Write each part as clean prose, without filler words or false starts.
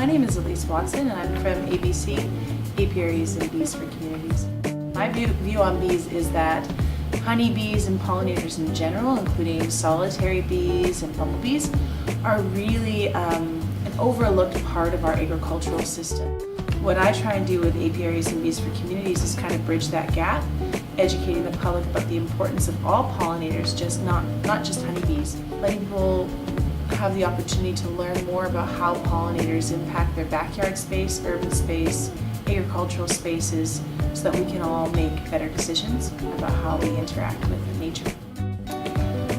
My name is Alice Watson and I'm from ABC, Apiaries and Bees for Communities. My view on bees is that honeybees and pollinators in general, including solitary bees and bumblebees, are really an overlooked part of our agricultural system. What I try and do with Apiaries and Bees for Communities is kind of bridge that gap, educating the public about the importance of all pollinators, not just honeybees, letting people have the opportunity to learn more about how pollinators impact their backyard space, urban space, agricultural spaces, so that we can all make better decisions about how we interact with nature.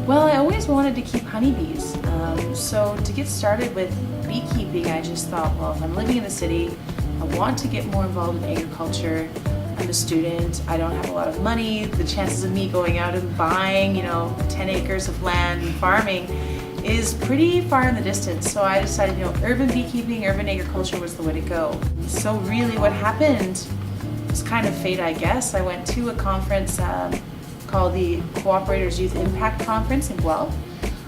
Well, I always wanted to keep honeybees, so to get started with beekeeping, I just thought, well, if I'm living in the city, I want to get more involved in agriculture. I'm a student, I don't have a lot of money, the chances of me going out and buying, 10 acres of land and farming is pretty far in the distance. So I decided, urban beekeeping, urban agriculture was the way to go. So really what happened was kind of fate, I guess. I went to a conference called the Cooperators Youth Impact Conference in Guelph,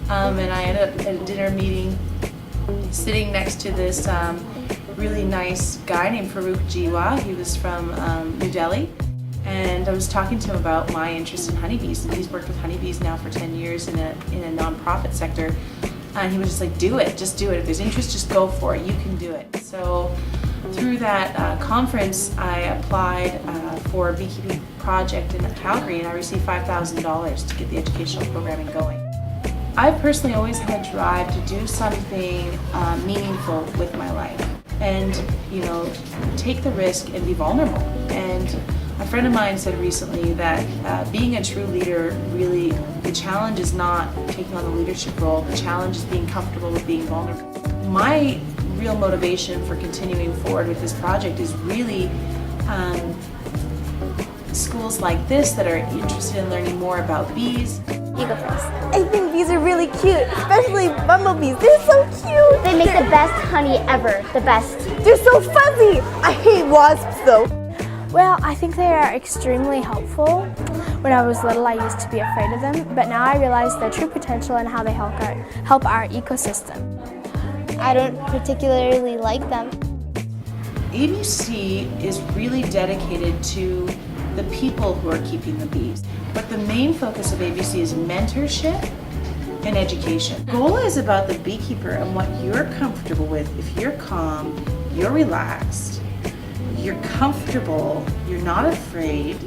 and I ended up at a dinner meeting sitting next to this really nice guy named Farooq Jiwa. He was from New Delhi, and I was talking to him about my interest in honeybees, and he's worked with honeybees now for 10 years in a non-profit sector, and he was just like, just do it. If there's interest, just go for it. You can do it. So through that conference, I applied for a beekeeping project in Calgary, and I received $5,000 to get the educational programming going. I've personally always had a drive to do something meaningful with my life, and take the risk and be vulnerable. And a friend of mine said recently that being a true leader, really, the challenge is not taking on the leadership role, the challenge is being comfortable with being vulnerable. My real motivation for continuing forward with this project is really schools like this that are interested in learning more about bees. You go first. I think bees are really cute, especially bumblebees. They're so cute. They make the best honey ever, the best. They're so fuzzy. I hate wasps though. Well, I think they are extremely helpful. When I was little, I used to be afraid of them, but now I realize their true potential and how they help our ecosystem. I don't particularly like them. ABC is really dedicated to the people who are keeping the bees. But the main focus of ABC is mentorship and education. The goal is about the beekeeper and what you're comfortable with. If you're calm, you're relaxed, you're comfortable, you're not afraid,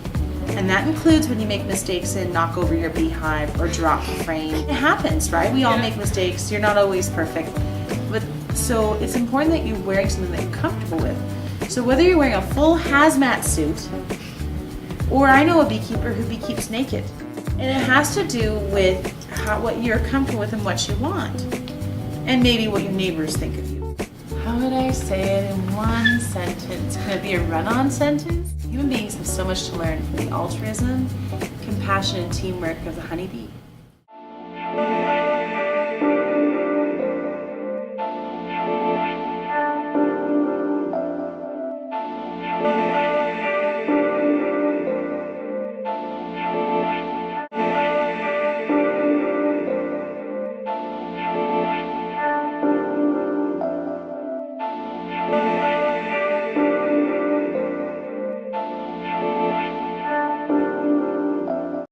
and that includes when you make mistakes and knock over your beehive or drop the frame. It happens, right? We all make mistakes. You're not always perfect. So it's important that you're wearing something that you're comfortable with. So whether you're wearing a full hazmat suit, or I know a beekeeper who beekeeps naked, and it has to do with what you're comfortable with and what you want, and maybe what your neighbors think of you. How would I say it in one sentence? Can it be a run-on sentence? Human beings have so much to learn from the altruism, compassion, and teamwork of the honeybee.